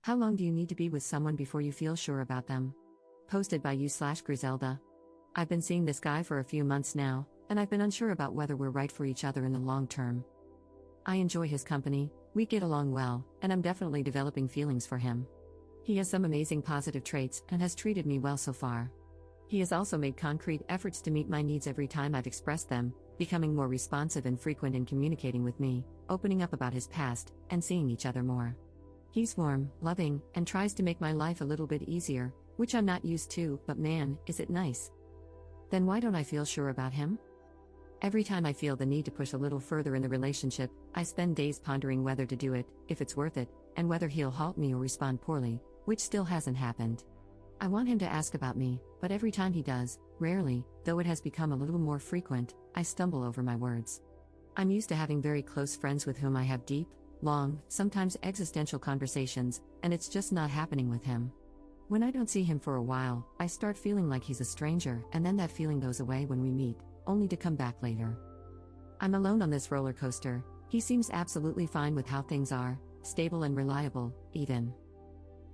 How long do you need to be with someone before you feel sure about them? Posted by you/Griselda. I've been seeing this guy for a few months now, and I've been unsure about whether we're right for each other in the long term. I enjoy his company, we get along well, and I'm definitely developing feelings for him. He has some amazing positive traits and has treated me well so far. He has also made concrete efforts to meet my needs every time I've expressed them, becoming more responsive and frequent in communicating with me, opening up about his past, and seeing each other more. He's warm, loving, and tries to make my life a little bit easier, which I'm not used to, but man, is it nice. Then why don't I feel sure about him? Every time I feel the need to push a little further in the relationship, I spend days pondering whether to do it, if it's worth it, and whether he'll halt me or respond poorly, which still hasn't happened. I want him to ask about me, but every time he does, rarely, though it has become a little more frequent, I stumble over my words. I'm used to having very close friends with whom I have deep, long, sometimes existential conversations, and it's just not happening with him. When I don't see him for a while, I start feeling like he's a stranger, and then that feeling goes away when we meet, only to come back later. I'm alone on this roller coaster. He seems absolutely fine with how things are, stable and reliable, even.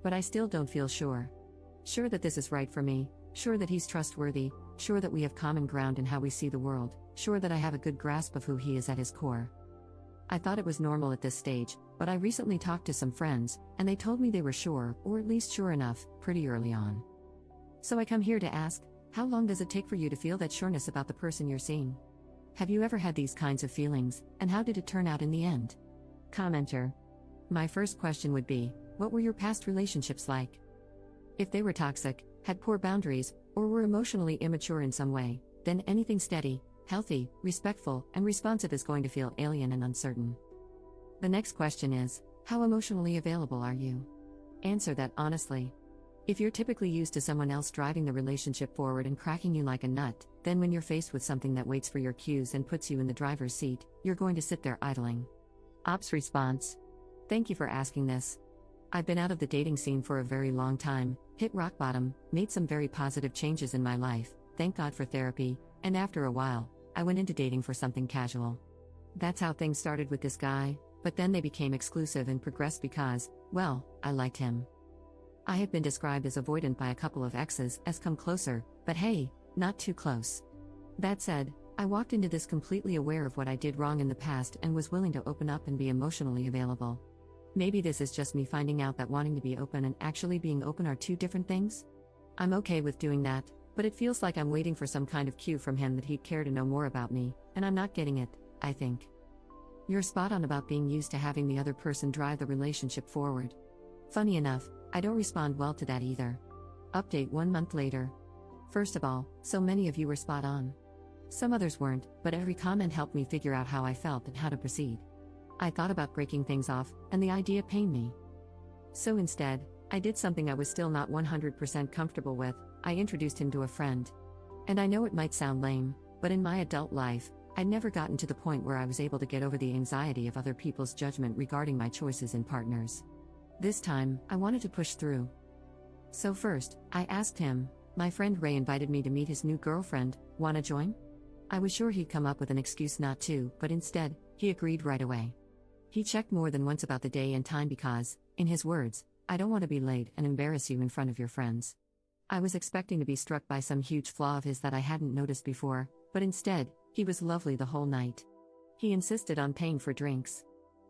But I still don't feel sure. Sure that this is right for me, sure that he's trustworthy, sure that we have common ground in how we see the world, sure that I have a good grasp of who he is at his core. I thought it was normal at this stage, but I recently talked to some friends, and they told me they were sure, or at least sure enough, pretty early on. So I come here to ask, how long does it take for you to feel that sureness about the person you're seeing? Have you ever had these kinds of feelings, and how did it turn out in the end? Commenter. My first question would be, what were your past relationships like? If they were toxic, had poor boundaries, or were emotionally immature in some way, then anything steady, healthy, respectful, and responsive is going to feel alien and uncertain. The next question is, how emotionally available are you? Answer that honestly. If you're typically used to someone else driving the relationship forward and cracking you like a nut, then when you're faced with something that waits for your cues and puts you in the driver's seat, you're going to sit there idling. Ops response. Thank you for asking this. I've been out of the dating scene for a very long time, hit rock bottom, made some very positive changes in my life, thank God for therapy, and after a while, I went into dating for something casual. That's how things started with this guy, but then they became exclusive and progressed because, well, I liked him. I have been described as avoidant by a couple of exes as come closer, but hey, not too close. That said, I walked into this completely aware of what I did wrong in the past and was willing to open up and be emotionally available. Maybe this is just me finding out that wanting to be open and actually being open are two different things? I'm okay with doing that, but it feels like I'm waiting for some kind of cue from him that he'd care to know more about me, and I'm not getting it, I think. You're spot on about being used to having the other person drive the relationship forward. Funny enough, I don't respond well to that either. Update 1 month later. First of all, so many of you were spot on. Some others weren't, but every comment helped me figure out how I felt and how to proceed. I thought about breaking things off, and the idea pained me. So instead, I did something I was still not 100% comfortable with. I introduced him to a friend. And I know it might sound lame, but in my adult life, I'd never gotten to the point where I was able to get over the anxiety of other people's judgment regarding my choices in partners. This time, I wanted to push through. So first, I asked him, my friend Ray invited me to meet his new girlfriend, wanna join? I was sure he'd come up with an excuse not to, but instead, he agreed right away. He checked more than once about the day and time because, in his words, I don't want to be late and embarrass you in front of your friends. I was expecting to be struck by some huge flaw of his that I hadn't noticed before, but instead, he was lovely the whole night. He insisted on paying for drinks.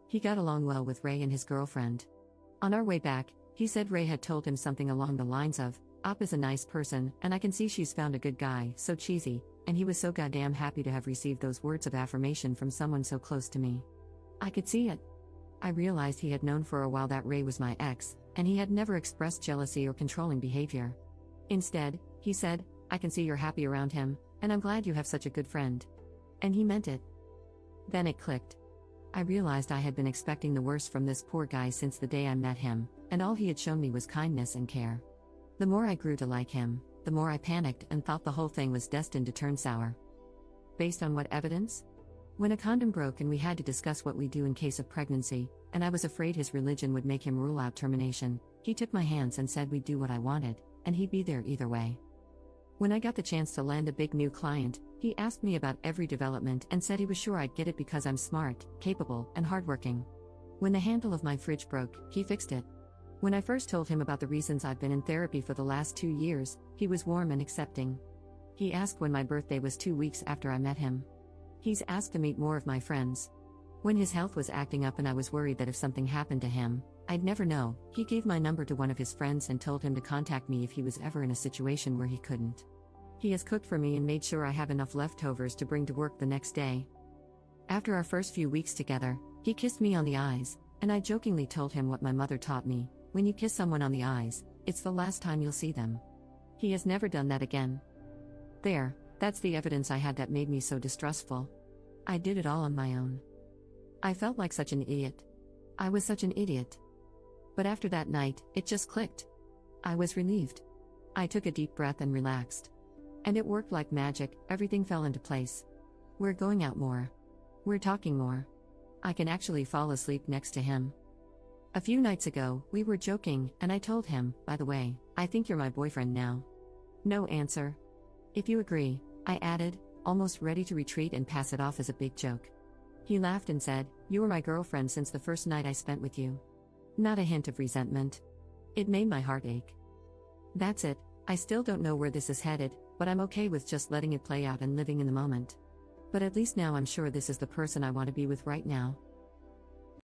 He got along well with Ray and his girlfriend. On our way back, he said Ray had told him something along the lines of, Op is a nice person, and I can see she's found a good guy, so cheesy, and he was so goddamn happy to have received those words of affirmation from someone so close to me. I could see it. I realized he had known for a while that Ray was my ex, and he had never expressed jealousy or controlling behavior. Instead, he said, I can see you're happy around him, and I'm glad you have such a good friend. And he meant it. Then it clicked. I realized I had been expecting the worst from this poor guy since the day I met him, and all he had shown me was kindness and care. The more I grew to like him, the more I panicked and thought the whole thing was destined to turn sour. Based on what evidence? When a condom broke and we had to discuss what we do in case of pregnancy, and I was afraid his religion would make him rule out termination, he took my hands and said we'd do what I wanted, and he'd be there either way. When I got the chance to land a big new client, he asked me about every development and said he was sure I'd get it because I'm smart, capable, and hardworking. When the handle of my fridge broke, he fixed it. When I first told him about the reasons I've been in therapy for the last 2 years, he was warm and accepting. He asked when my birthday was 2 weeks after I met him. He's asked to meet more of my friends. When his health was acting up and I was worried that if something happened to him, I'd never know, he gave my number to one of his friends and told him to contact me if he was ever in a situation where he couldn't. He has cooked for me and made sure I have enough leftovers to bring to work the next day. After our first few weeks together, he kissed me on the eyes, and I jokingly told him what my mother taught me: when you kiss someone on the eyes, it's the last time you'll see them. He has never done that again. That's the evidence I had that made me so distrustful. I did it all on my own. I felt like such an idiot. I was such an idiot. But after that night, it just clicked. I was relieved. I took a deep breath and relaxed. And it worked like magic, everything fell into place. We're going out more. We're talking more. I can actually fall asleep next to him. A few nights ago, we were joking, and I told him, by the way, I think you're my boyfriend now. No answer. If you agree, I added, almost ready to retreat and pass it off as a big joke. He laughed and said, you were my girlfriend since the first night I spent with you. Not a hint of resentment. It made my heart ache. That's it, I still don't know where this is headed, but I'm okay with just letting it play out and living in the moment. But at least now I'm sure this is the person I want to be with right now.